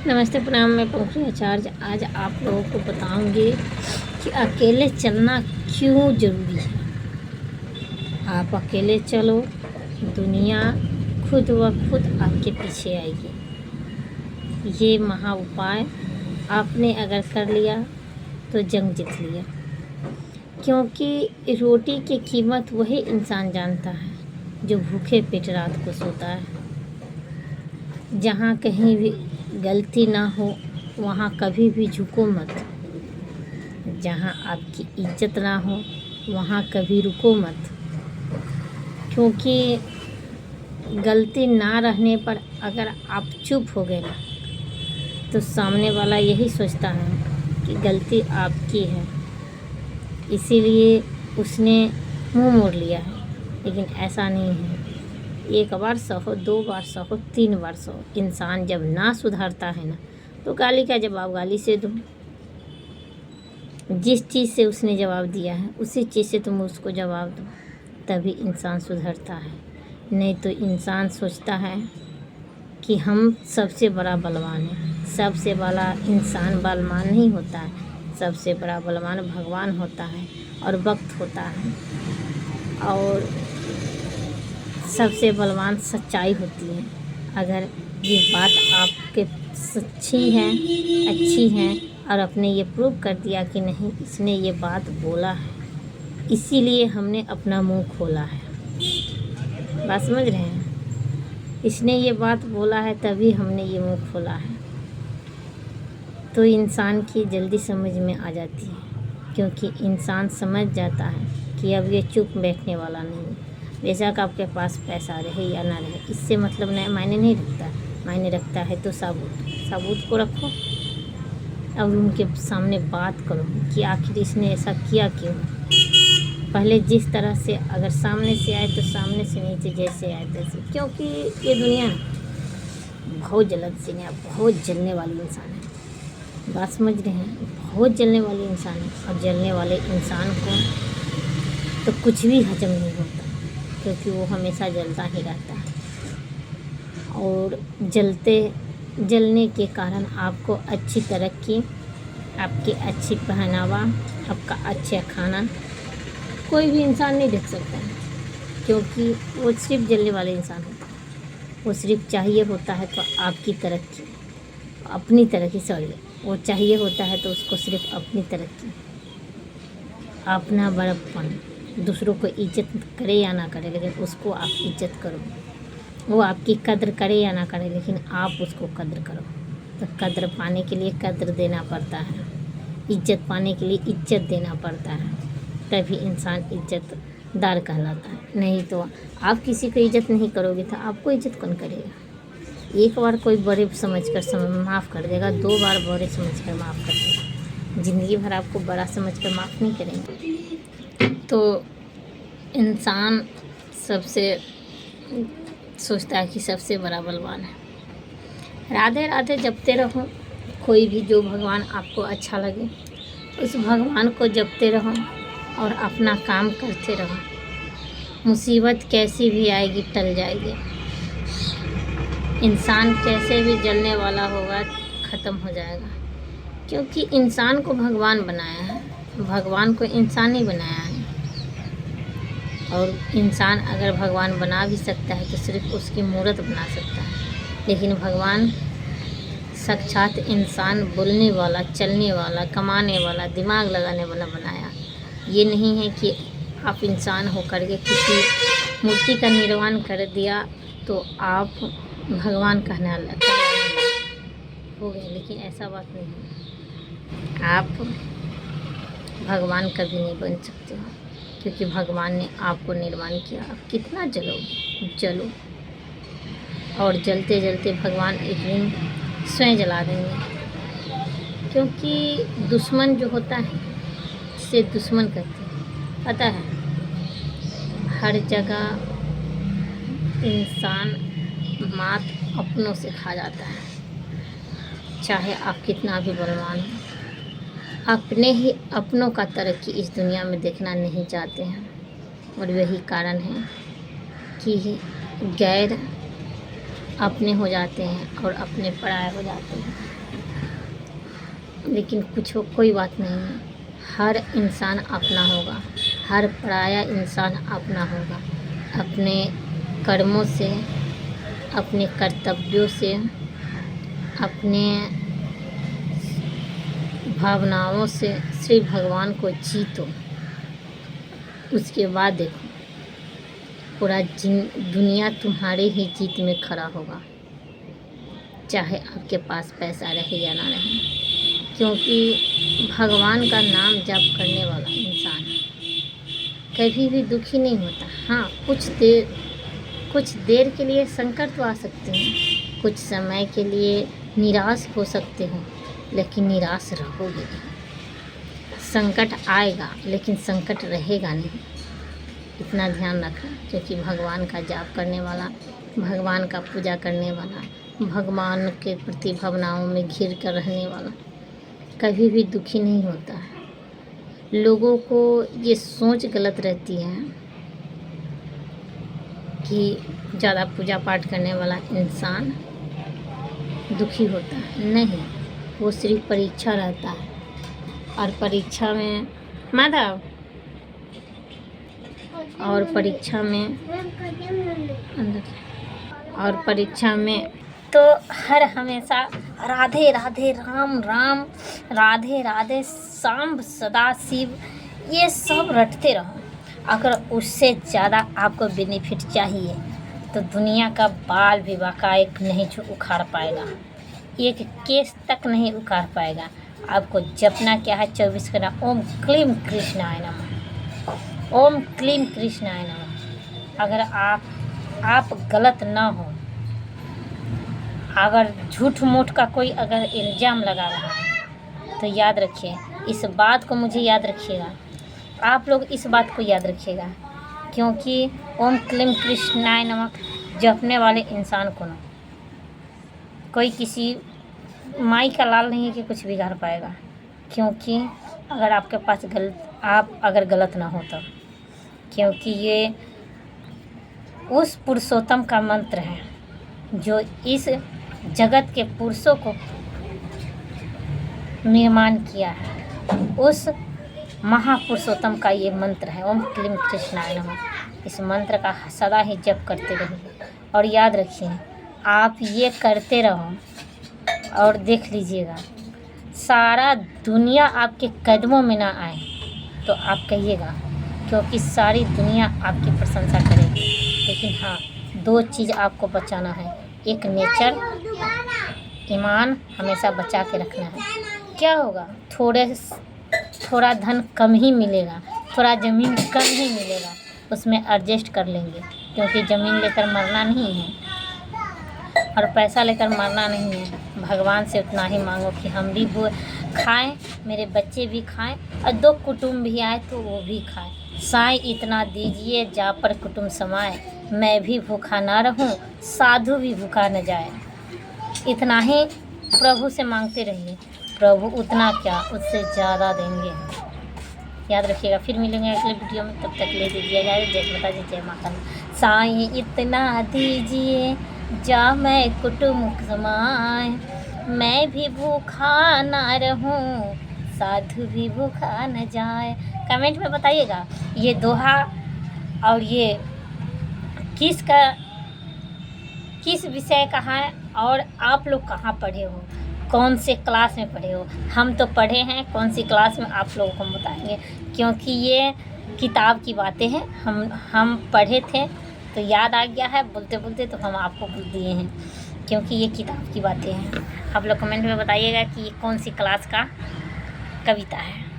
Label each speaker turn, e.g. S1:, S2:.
S1: नमस्ते, प्रणाम। मैं पंखुड़ी आचार्य आज आप लोगों को बताऊंगी कि अकेले चलना क्यों ज़रूरी है। आप अकेले चलो, दुनिया खुद ब खुद आपके पीछे आएगी। ये महा उपाय आपने अगर कर लिया तो जंग जीत लिया, क्योंकि रोटी की कीमत वही इंसान जानता है जो भूखे पेट रात को सोता है। जहाँ कहीं भी गलती ना हो वहाँ कभी भी झुको मत। जहाँ आपकी इज्जत ना हो वहाँ कभी रुको मत, क्योंकि गलती ना रहने पर अगर आप चुप हो गए ना तो सामने वाला यही सोचता है कि गलती आपकी है, इसीलिए उसने मुंह मोड़ लिया है। लेकिन ऐसा नहीं है। एक बार सहो, दो बार सहो, 3 बार सहो, इंसान जब ना सुधरता है ना तो गाली का जवाब गाली से दो। जिस चीज़ से उसने जवाब दिया है उसी चीज़ से तुम उसको जवाब दो, तभी इंसान सुधरता है। नहीं तो इंसान सोचता है कि हम सबसे बड़ा बलवान है। सबसे बड़ा इंसान बलवान नहीं होता है, सबसे बड़ा बलवान भगवान होता है और वक्त होता है। और सबसे बलवान सच्चाई होती है। अगर ये बात आपके सच्ची है, अच्छी है और आपने ये प्रूव कर दिया कि नहीं इसने ये बात बोला है, इसीलिए हमने अपना मुंह खोला है। बात समझ रहे हैं? इसने ये बात बोला है तभी हमने ये मुंह खोला है। तो इंसान की जल्दी समझ में आ जाती है, क्योंकि इंसान समझ जाता है कि अब ये चुप बैठने वाला नहीं है। बेशक आपके पास पैसा रहे या ना रहे, इससे मतलब नहीं, मायने नहीं रखता। मायने रखता है तो सबूत को रखो और उनके सामने बात करो कि आखिर इसने ऐसा किया क्यों। पहले जिस तरह से अगर सामने से आए तो सामने से, नहीं तो जैसे आए तैसे। क्योंकि ये दुनिया बहुत जलनशील है, बहुत जलने वाली इंसान है। बात समझ रहे हैं? बहुत जलने वाली इंसान है और जलने वाले इंसान को तो कुछ भी हजम नहीं होता, क्योंकि वो हमेशा जलता ही रहता है। और जलने के कारण आपको अच्छी तरक्की, आपकी अच्छी पहनावा, आपका अच्छा खाना कोई भी इंसान नहीं देख सकता है, क्योंकि वो सिर्फ जलने वाले इंसान होता है। वो सिर्फ चाहिए होता है तो आपकी तरक्की, अपनी तरक्की, वो चाहिए होता है तो उसको सिर्फ अपनी तरक्की, अपना बड़प्पन, दूसरों को इज्जत करे या ना करे लेकिन उसको आप इज्जत करो। वो आपकी कद्र करे या ना करे लेकिन आप उसको कद्र करो। तो कद्र पाने के लिए कद्र देना पड़ता है, इज्जत पाने के लिए इज्जत देना पड़ता है, तभी इंसान इज्जतदार कहलाता है। नहीं तो आप किसी को इज्जत नहीं करोगे तो आपको इज्जत कौन करेगा। एक बार कोई बड़े समझ कर माफ़ कर देगा, 2 बार बड़े समझ कर माफ़ कर देगा, ज़िंदगी भर आपको बड़ा समझ कर माफ़ नहीं करेंगे। तो इंसान सबसे सोचता है कि सबसे बड़ा बलवान है। राधे राधे जपते रहो। कोई भी जो भगवान आपको अच्छा लगे उस भगवान को जपते रहो और अपना काम करते रहो। मुसीबत कैसी भी आएगी टल जाएगी। इंसान कैसे भी जलने वाला होगा ख़त्म हो जाएगा, क्योंकि इंसान को भगवान बनाया है, भगवान को इंसान ही बनाया है। और इंसान अगर भगवान बना भी सकता है तो सिर्फ उसकी मूर्त बना सकता है, लेकिन भगवान साक्षात इंसान, बोलने वाला, चलने वाला, कमाने वाला, दिमाग लगाने वाला बनाया। ये नहीं है कि आप इंसान होकर के किसी मूर्ति का निर्माण कर दिया तो आप भगवान कहने लगे हो गए, लेकिन ऐसा बात नहीं है। आप भगवान कभी नहीं बन सकते हो, क्योंकि भगवान ने आपको निर्माण किया। आप कितना जलोगे, जलो, और जलते जलते भगवान एक दिन स्वयं जला देंगे। क्योंकि दुश्मन जो होता है जिसे दुश्मन कहते हैं, पता है हर जगह इंसान मात अपनों से खा जाता है। चाहे आप कितना भी बलवान हो, अपने ही अपनों का तरक्की इस दुनिया में देखना नहीं चाहते हैं। और यही कारण है कि गैर अपने हो जाते हैं और अपने पराये हो जाते हैं। लेकिन कुछ कोई बात नहीं है, हर इंसान अपना होगा, हर पराया इंसान अपना होगा। अपने कर्मों से, अपने कर्तव्यों से, अपने भावनाओं से श्री भगवान को जीतो। उसके बाद देखो पूरा दुनिया तुम्हारे ही जीत में खड़ा होगा, चाहे आपके पास पैसा रहे या ना रहे, क्योंकि भगवान का नाम जप करने वाला इंसान कभी भी दुखी नहीं होता। हाँ, कुछ देर के लिए संकट तो आ सकते हैं, कुछ समय के लिए निराश हो सकते हो, लेकिन निराश रहोगे नहीं। संकट आएगा लेकिन संकट रहेगा नहीं, इतना ध्यान रखना। क्योंकि भगवान का जाप करने वाला, भगवान का पूजा करने वाला, भगवान के प्रति भावनाओं में घिर कर रहने वाला कभी भी दुखी नहीं होता है। लोगों को ये सोच गलत रहती है कि ज़्यादा पूजा पाठ करने वाला इंसान दुखी होता है। नहीं, वो सिर्फ परीक्षा रहता है, और परीक्षा में माधव और परीक्षा में और परीक्षा में तो हर हमेशा राधे राधे राम राम, राधे राधे सांब सदा शिव, ये सब रटते रहो। अगर उससे ज़्यादा आपको बेनिफिट चाहिए तो दुनिया का बाल विवाह का एक नहीं उखाड़ पाएगा, एक केस तक नहीं उखाड़ पाएगा। आपको जपना क्या है, 24 करना ओम क्लीम कृष्णाय नमः, ओम क्लीम कृष्णाय नमः। अगर आप गलत ना हो, अगर झूठ मूठ का कोई अगर इल्ज़ाम लगा रहा है तो याद रखिए, इस बात को मुझे याद रखिएगा, आप लोग इस बात को याद रखिएगा, क्योंकि ओम क्लीम कृष्णाय नमः जपने वाले इंसान को ना कोई किसी माई का लाल नहीं है कि कुछ बिगाड़ पाएगा। क्योंकि अगर आपके पास आप अगर गलत ना हो तो, क्योंकि ये उस पुरुषोत्तम का मंत्र है जो इस जगत के पुरुषों को निर्माण किया है। उस महापुरुषोत्तम का ये मंत्र है, ओम क्लीम कृष्णाय नमः। इस मंत्र का सदा ही जप करते रहिए, और याद रखिए आप ये करते रहो और देख लीजिएगा सारा दुनिया आपके कदमों में ना आए तो आप कहिएगा, क्योंकि सारी दुनिया आपकी प्रशंसा करेगी। लेकिन हाँ, 2 चीज़ आपको बचाना है, एक नेचर, ईमान हमेशा बचा के रखना है। क्या होगा, थोड़ा धन कम ही मिलेगा, थोड़ा ज़मीन कम ही मिलेगा, उसमें एडजस्ट कर लेंगे, क्योंकि ज़मीन लेकर मरना नहीं है और पैसा लेकर मरना नहीं है। भगवान से उतना ही मांगो कि हम भी खाएं, मेरे बच्चे भी खाएं, और 2 कुटुंब भी आए तो वो भी खाएं। साईं इतना दीजिए जा पर कुटुंब समाए, मैं भी भूखा ना रहूं, साधु भी भूखा न जाए। इतना ही प्रभु से मांगते रहिए, प्रभु उतना क्या उससे ज़्यादा देंगे। याद रखिएगा, फिर मिलेंगे अगले वीडियो में, तब तक ले दीजिए जय माता दी, जय माता दी। साईं इतना दीजिए जा मैं कुटुंब समाए, मैं भी भूखा ना रहूं, साधु भी भूखा न जाए। कमेंट में बताइएगा ये दोहा और ये किस विषय का है, और आप लोग कहाँ पढ़े हो, कौन से क्लास में पढ़े हो। हम तो पढ़े हैं, कौन सी क्लास में आप लोगों को हम बताएंगे, क्योंकि ये किताब की बातें हैं। हम पढ़े थे तो याद आ गया है, बोलते बोलते तो हम आपको बोल दिए हैं, क्योंकि ये किताब की बातें हैं। आप लोग कमेंट में बताइएगा कि ये कौन सी क्लास का कविता है।